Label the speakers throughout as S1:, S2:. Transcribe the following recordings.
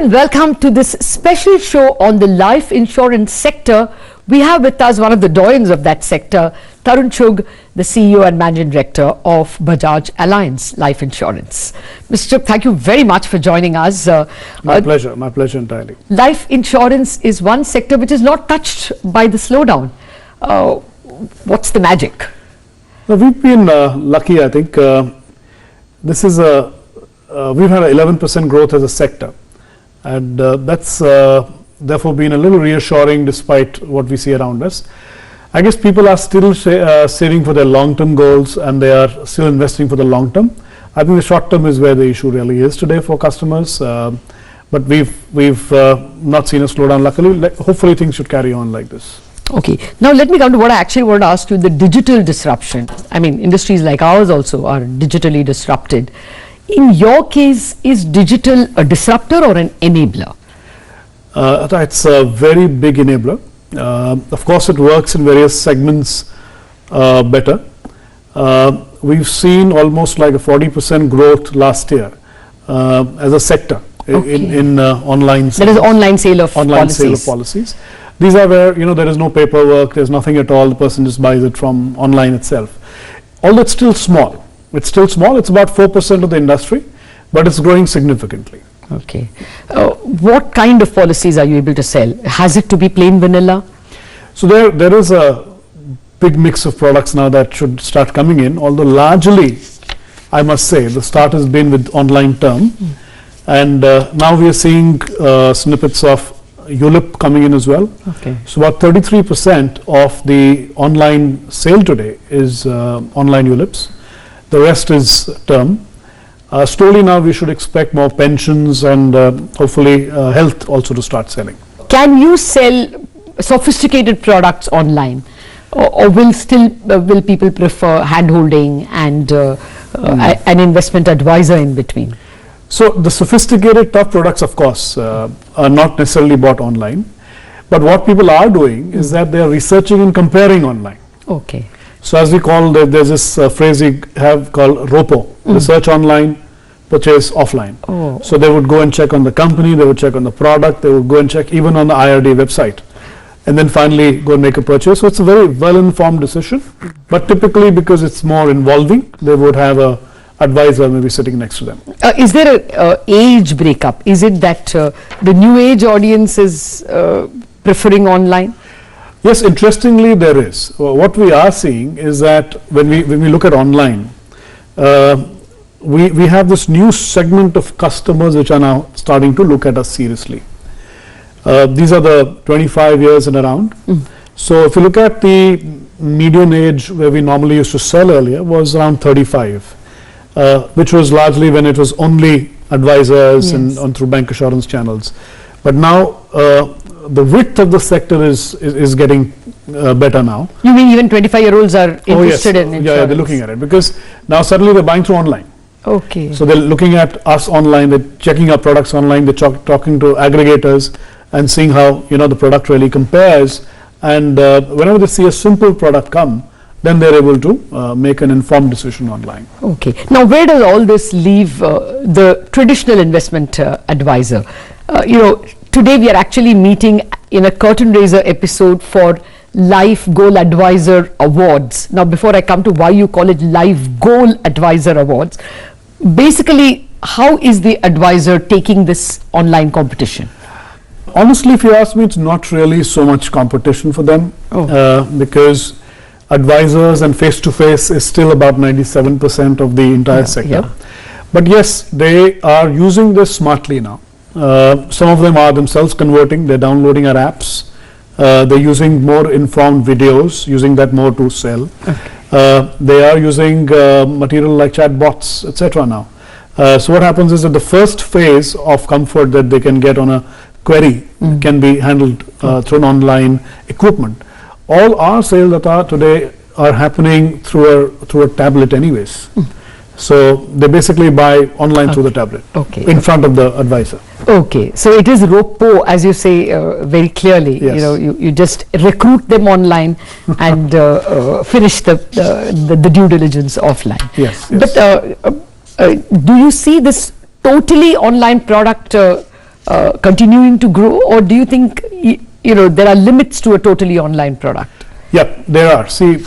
S1: and welcome to this special show on the life insurance sector. We have with us one of the doyens of that sector, Tarun, Chugh, the CEO and Managing Director of Bajaj Allianz Life Insurance. Mr. Chugh, thank you very much for joining us.
S2: My pleasure entirely.
S1: Life insurance is one sector which is not touched by the slowdown. What's the magic?
S2: Well, we've been lucky, I think. This is we've had 11% growth as a sector, and that's therefore been a little reassuring despite what we see around us. I guess people are still saving for their long-term goals, and they are still investing for the long term. I think the short term is where the issue really is today for customers, but we've not seen a slowdown. Luckily, hopefully things should carry on like this.
S1: Okay, now let me come to what I actually want to ask you, the digital disruption. I mean, industries like ours also are digitally disrupted. In your case, is digital a disruptor or an enabler?
S2: It's a very big enabler. Of course, it works in various segments better. We've seen almost like a 40% growth last year as a sector in online sales.
S1: That is online sale of
S2: policies. These are where, there is no paperwork, there's nothing at all, the person just buys it from online itself. Although it's still small. It's about 4% of the industry, but it's growing significantly.
S1: Okay. What kind of policies are you able to sell? Has it to be plain vanilla?
S2: So there is a big mix of products now that should start coming in, although largely, I must say, the start has been with online term. And now we are seeing snippets of ULIP coming in as well.
S1: Okay.
S2: So about 33% of the online sale today is online ULIPs. The rest is term. Slowly now we should expect more pensions and hopefully health also to start selling.
S1: Can you sell sophisticated products online, or will people prefer hand-holding and an investment advisor in between?
S2: So the sophisticated tough products, of course, are not necessarily bought online, but what people are doing is that they are researching and comparing online.
S1: Okay.
S2: So as we call, there's this phrase we have called ROPO, research online, purchase offline.
S1: Oh.
S2: So they would go and check on the company, they would check on the product, they would go and check even on the IRD website, and then finally go and make a purchase. So it's a very well-informed decision, but typically because it's more involving, they would have a advisor maybe sitting next to them.
S1: Is there a age breakup? Is it that the new age audience is preferring online?
S2: Yes, interestingly there is. What we are seeing is that when we look at online, we have this new segment of customers which are now starting to look at us seriously. These are the 25 years and around. So if you look at the median age where we normally used to sell earlier was around 35, which was largely when it was only advisors and through bank assurance channels. But now the width of the sector is getting better now.
S1: You mean even 25-year-olds are interested in insurance?
S2: Yeah, they're looking at it because now suddenly they're buying through online.
S1: Okay.
S2: So they're looking at us online, they're checking our products online, they're talking to aggregators and seeing how the product really compares. And whenever they see a simple product come, then they're able to make an informed decision online.
S1: Okay. Now, where does all this leave the traditional investment advisor? Today we are actually meeting in a curtain raiser episode for LifeGoal Advisor Awards. Now, before I come to why you call it LifeGoal Advisor Awards, basically, how is the advisor taking this online competition?
S2: Honestly, if you ask me, it's not really so much competition for them because advisors and face-to-face is still about 97% of the entire sector. But yes, they are using this smartly now. Some of them are themselves converting, they're downloading our apps, they're using more informed videos, using that more to sell. They are using material like chat bots, etc. now. So what happens is that the first phase of comfort that they can get on a query can be handled through an online equipment. All our sales that are today are happening through a tablet anyways. So they basically buy online through the tablet in front of the advisor.
S1: Okay, so it is ROPO, as you say very clearly.
S2: Yes.
S1: You just recruit them online and finish the due diligence offline.
S2: Yes.
S1: But do you see this totally online product continuing to grow, or do you think there are limits to a totally online product?
S2: Yeah, there are. See,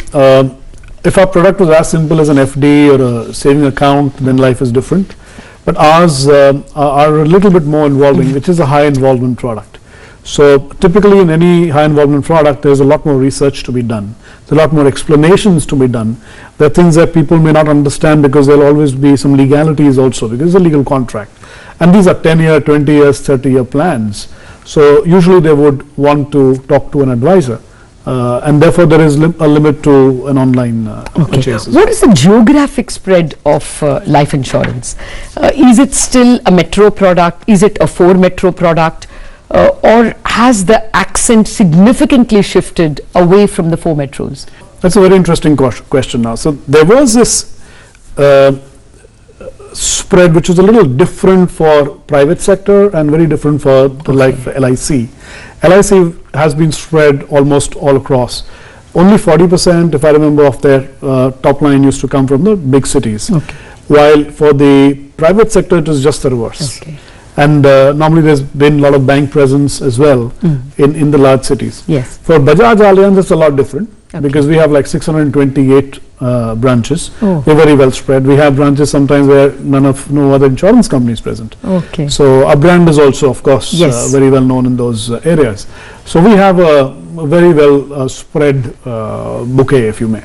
S2: if our product was as simple as an FD or a saving account, then life is different. But ours are a little bit more involving, which is a high involvement product. So typically in any high involvement product, there's a lot more research to be done. There's a lot more explanations to be done. There are things that people may not understand because there'll always be some legalities also, because it's a legal contract. And these are 10-year, 20 years, 30-year plans. So usually they would want to talk to an advisor. And therefore there is a limit to an online purchase.
S1: What is the geographic spread of life insurance? Is it still a metro product? Is it a 4 metro product? Or has the accent significantly shifted away from the 4 metros?
S2: That's a very interesting question now. So there was this spread which was a little different for private sector and very different for the LIC. LIC has been spread almost all across. Only 40%, if I remember, of their top line used to come from the big cities. While for the private sector, it is just the reverse. And normally there's been a lot of bank presence as well in the large cities.
S1: Yes.
S2: For Bajaj Allianz, it's a lot different because we have like 628 branches. They're very well spread. We have branches sometimes where no other insurance company is present. So our brand is also, of course, very well known in those areas. So we have a very well spread bouquet, if you may.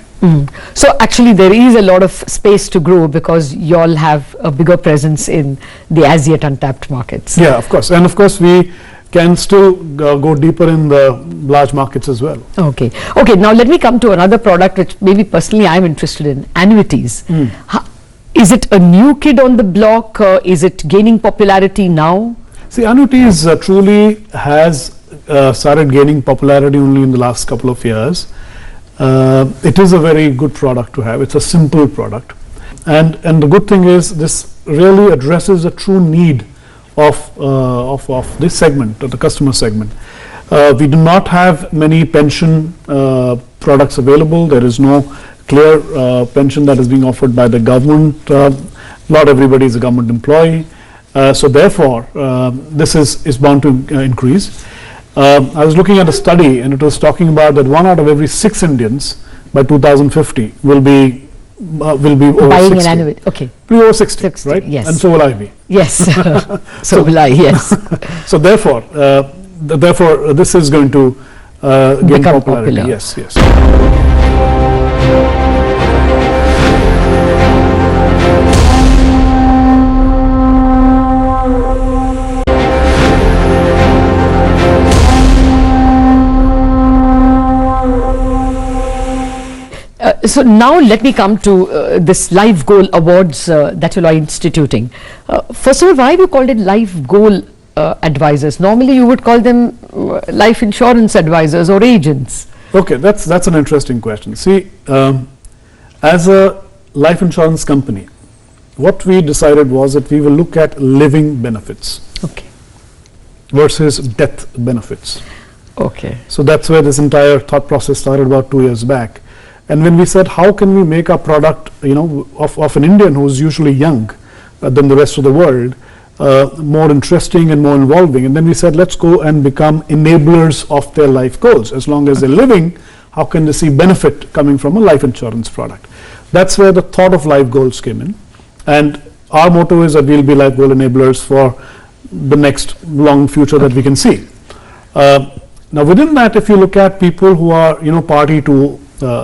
S1: So actually there is a lot of space to grow because you all have a bigger presence in the as yet untapped markets.
S2: Yeah, of course. And of course we can still go deeper in the large markets as well.
S1: Okay, now let me come to another product which maybe personally I'm interested in, annuities. Is it a new kid on the block? Is it gaining popularity now?
S2: See, annuities truly has started gaining popularity only in the last couple of years. It is a very good product to have. It's a simple product, and the good thing is this really addresses a true need of this segment, of the customer segment. We do not have many pension products available. There is no clear pension that is being offered by the government. Not everybody is a government employee, so therefore this is bound to increase. I was looking at a study and it was talking about that 1 out of every 6 Indians by 2050 will be over
S1: buying
S2: 60.
S1: an annuity. Okay.
S2: Be over 60, right?
S1: Yes.
S2: And so will I be.
S1: Yes. So will I. Yes.
S2: So therefore, this is going to gain
S1: Become
S2: popularity.
S1: popular.
S2: Yes.
S1: So now let me come to this LifeGoal awards that you are instituting. First of all, why have you called it LifeGoal advisors? Normally you would call them life insurance advisors or agents.
S2: Okay, that's an interesting question. See, as a life insurance company, what we decided was that we will look at living benefits versus death benefits. So that's where this entire thought process started about 2 years back. And when we said, how can we make our product, of an Indian who's usually young than the rest of the world, more interesting and more involving, and then we said, let's go and become enablers of their life goals. As long as they're living, how can they see benefit coming from a life insurance product? That's where the thought of life goals came in. And our motto is that we'll be life goal enablers for the next long future that we can see. Now within that, if you look at people who are, party to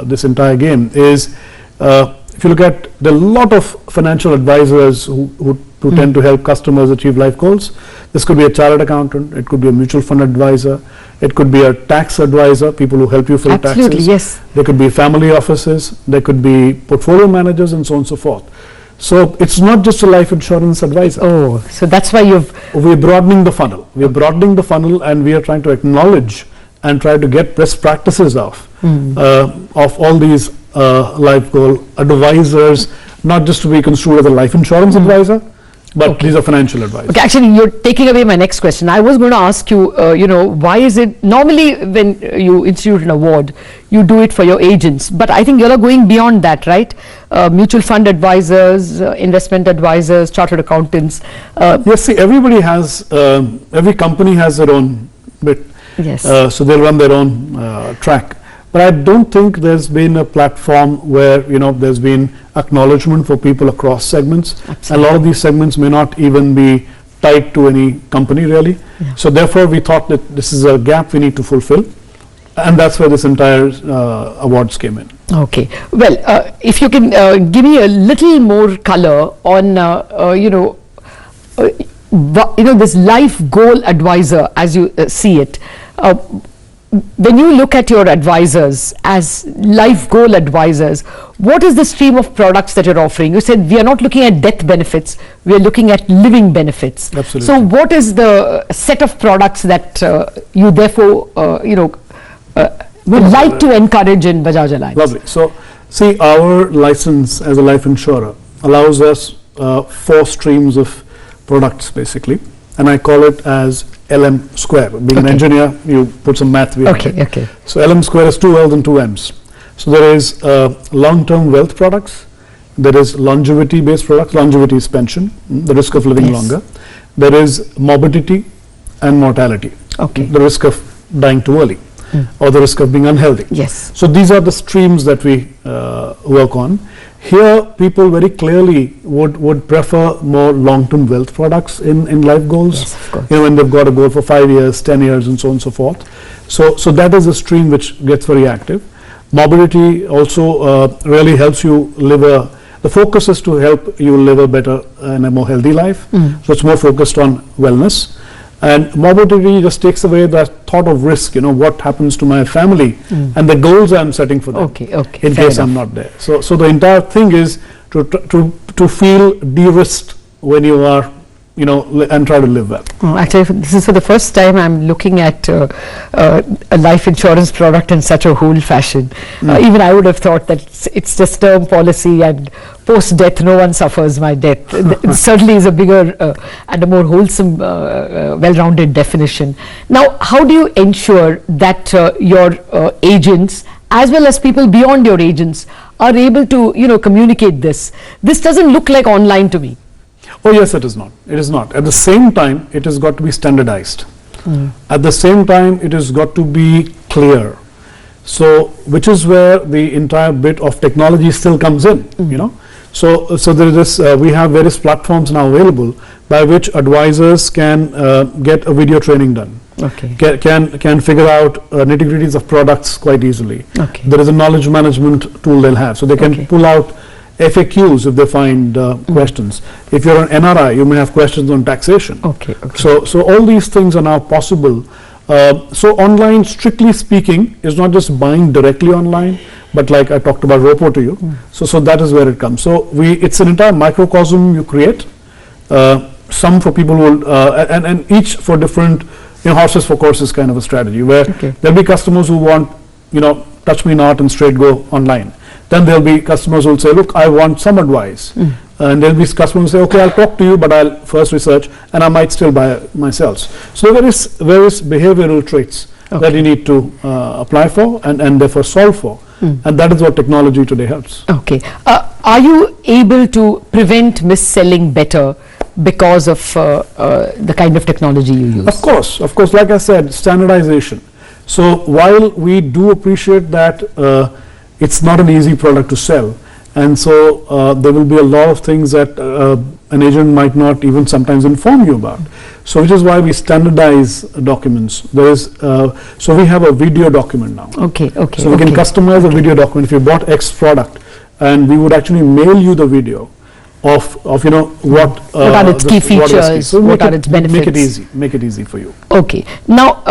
S2: this entire game, is if you look at, there are a lot of financial advisors who tend to help customers achieve life goals. This could be a chartered accountant, it could be a mutual fund advisor, it could be a tax advisor, people who help you fill taxes.
S1: Yes.
S2: There could be family offices, there could be portfolio managers, and so on and so forth. So it's not just a life insurance advisor.
S1: So that's why
S2: we're broadening the funnel. We're broadening the funnel, and we are trying to acknowledge and try to get best practices of all these life goal advisors, not just to be construed as a life insurance advisor, But these are financial advice.
S1: Okay, actually, you're taking away my next question. I was going to ask you, why is it normally when you institute an award, you do it for your agents, but I think you're going beyond that, right? Mutual fund advisors, investment advisors, chartered accountants.
S2: Yes, see, everybody has, every company has their own bit.
S1: Yes.
S2: So they'll run their own track. But I don't think there's been a platform where, there's been acknowledgement for people across segments.
S1: Absolutely.
S2: A lot of these segments may not even be tied to any company really. Yeah. So therefore we thought that this is a gap we need to fulfill. And that's where this entire awards came in.
S1: Okay. Well, if you can give me a little more color on, this life goal advisor as you see it. When you look at your advisors as life goal advisors, what is the stream of products that you're offering? You said we are not looking at death benefits, we are looking at living benefits.
S2: Absolutely.
S1: So what is the set of products that you therefore, would like to encourage in Bajaj Allianz?
S2: Lovely. So, see, our license as a life insurer allows us 4 streams of products basically, and I call it as LM square. Being an engineer, you put some math behind it.
S1: Okay.
S2: So LM square is 2 L's and 2 M's. So there is long-term wealth products, there is longevity-based products. Longevity is pension, the risk of living longer. There is morbidity and mortality, the risk of dying too early, or the risk of being unhealthy.
S1: Yes.
S2: So these are the streams that we work on. Here, people very clearly would prefer more long-term wealth products in life goals.
S1: Yes, of course.
S2: When they've got a goal for 5 years, 10 years, and so on and so forth. So that is a stream which gets very active. Mobility also really helps you live the focus is to help you live a better and a more healthy life. So it's more focused on wellness. And morbidity just takes away that thought of risk, what happens to my family and the goals I'm setting for them in case I'm not there. So the entire thing is to feel de-risked when you are, and try to live well.
S1: Actually, this is for the first time I'm looking at a life insurance product in such a whole fashion. Even I would have thought that it's just term policy and post-death no one suffers my death. It certainly is a bigger and a more wholesome, well-rounded definition. Now, how do you ensure that your agents as well as people beyond your agents are able to communicate this? This doesn't look like online to me.
S2: Oh yes, it is not. It is not. At the same time, it has got to be standardized. At the same time, it has got to be clear. So, which is where the entire bit of technology still comes in. So there is this. We have various platforms now available by which advisors can get a video training done. Can figure out nitty-gritties of products quite easily. There is a knowledge management tool they'll have, so they can pull out FAQs if they find questions. If you're an NRI, you may have questions on taxation. So all these things are now possible. So online, strictly speaking, is not just buying directly online, but like I talked about ROPO to you. So that is where it comes. So it's an entire microcosm you create. Some for people who will, and each for different, horses for courses kind of a strategy where there'll be customers who want, touch me not and straight go online. Then there'll be customers who will say, look, I want some advice. And there'll be customers who say, okay, I'll talk to you, but I'll first research and I might still buy myself. So there is various behavioral traits that you need to apply for and therefore solve for. And that is what technology today helps.
S1: Are you able to prevent mis-selling better because of the kind of technology you use? Of
S2: course. Like I said, standardization. So while we do appreciate that it's not an easy product to sell, and so there will be a lot of things that an agent might not even sometimes inform you about. So which is why we standardize documents. There is so we have a video document now. So we can customize a video document. If you bought X product, and we would actually mail you the video of what
S1: are its key features,
S2: so
S1: what are its benefits.
S2: Make it easy for you.
S1: Now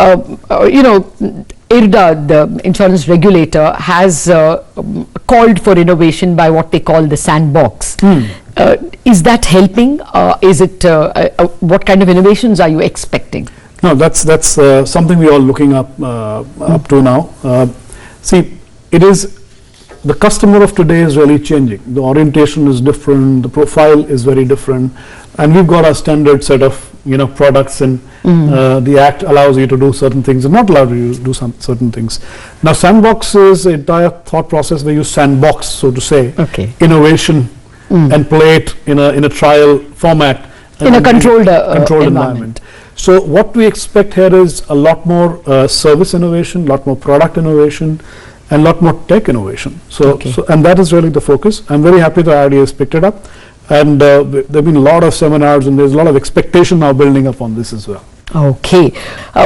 S1: IRDA, the insurance regulator, has called for innovation by what they call the sandbox. Is that helping? Is it what kind of innovations are you expecting?
S2: No, that's something we are looking up to now. See, it is the customer of today is really changing. The orientation is different. The profile is very different. and we've got our standard set of products, and the Act allows you to do certain things and not allow you to do certain things. Now, sandbox is the entire thought process where you sandbox, so to say, innovation and play it in a trial format
S1: in a controlled environment.
S2: So what we expect here is a lot more service innovation, a lot more product innovation, and a lot more tech innovation. So and that is really the focus. I'm very happy the IRDA has picked it up, and there have been a lot of seminars, and there's a lot of expectation now building up on this as well.
S1: Okay.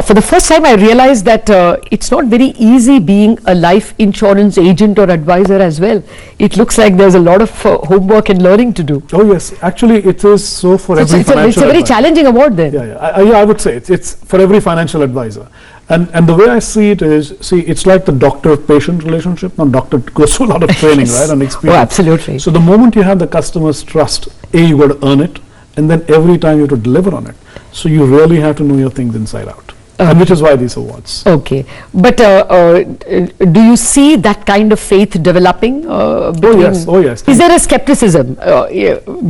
S1: For the first time, I realized that it's not very easy being a life insurance agent or advisor as well. It looks like there's a lot of homework and learning to do.
S2: Oh yes, actually it is so for every financial advisor. It's a
S1: very challenging award then.
S2: Yeah, I would say it's for every financial advisor. And the way I see it is, it's like the doctor-patient relationship. Now, doctor goes through a lot of training, right, and experience.
S1: Oh, absolutely.
S2: So the moment you have the customer's trust, you got to earn it, and then every time you have to deliver on it. So you really have to know your things inside out, and which is why these awards.
S1: Okay, but do you see that kind of faith developing?
S2: Oh yes.
S1: Is there a skepticism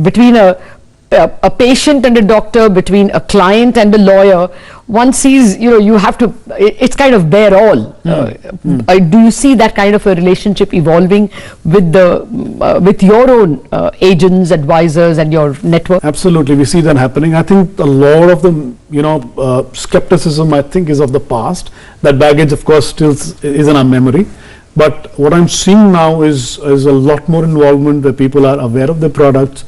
S1: between a patient and a doctor, between a client and a lawyer? One sees, you have to, it's kind of bear all. Do you see that kind of a relationship evolving with with your own agents, advisors, and your network?
S2: Absolutely, we see that happening. I think a lot of the, skepticism, I think, is of the past. That baggage, of course, still is in our memory. But what I'm seeing now is a lot more involvement where people are aware of the products.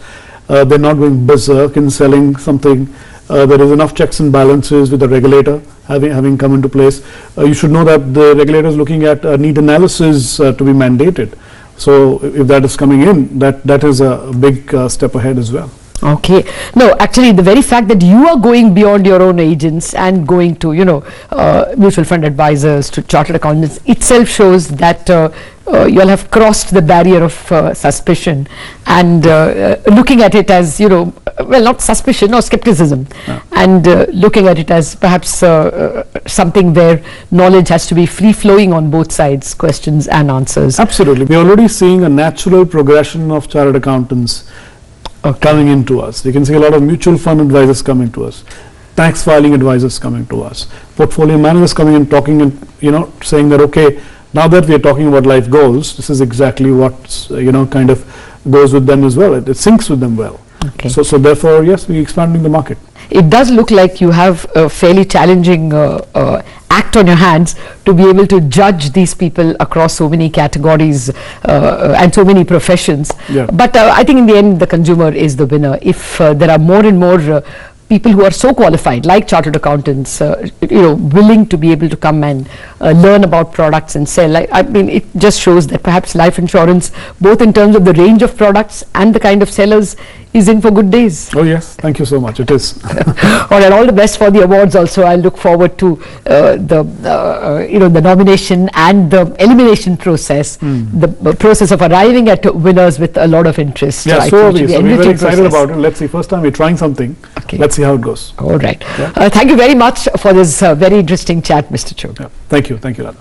S2: They're not going berserk in selling something. There is enough checks and balances with the regulator having come into place. You should know that the regulator is looking at need analysis to be mandated. So if that is coming in, that is a big step ahead as well.
S1: Okay. No, actually, the very fact that you are going beyond your own agents and going to, mutual fund advisors, to chartered accountants itself shows that you all have crossed the barrier of suspicion and looking at it as, well, not suspicion or skepticism, and looking at it as perhaps something where knowledge has to be free-flowing on both sides, questions and answers.
S2: Absolutely. We're already seeing a natural progression of chartered accountants coming into us. You can see a lot of mutual fund advisors coming to us, tax filing advisors coming to us, portfolio managers coming and talking and saying that, okay, now that we are talking about life goals, this is exactly what kind of goes with them as well. It syncs with them well. Okay. So therefore, yes, we're expanding the market.
S1: It does look like you have a fairly challenging act on your hands to be able to judge these people across so many categories and so many professions. Yeah. But I think in the end, the consumer is the winner. If there are more and more people who are so qualified, like chartered accountants, willing to be able to come and learn about products and sell. I mean, it just shows that perhaps life insurance, both in terms of the range of products and the kind of sellers, is in for good days.
S2: Oh yes, thank you so much. It is.
S1: All right, all the best for the awards. Also, I look forward to the nomination and the elimination process, the process of arriving at winners with a lot of interest.
S2: Yeah, so we're very excited about it. Let's see. First time we're trying something. Okay. Let's see how it goes.
S1: All right. Yeah. Thank you very much for this very interesting chat, Mr. Chugh.
S2: Yeah. Thank you. Thank you, Radha.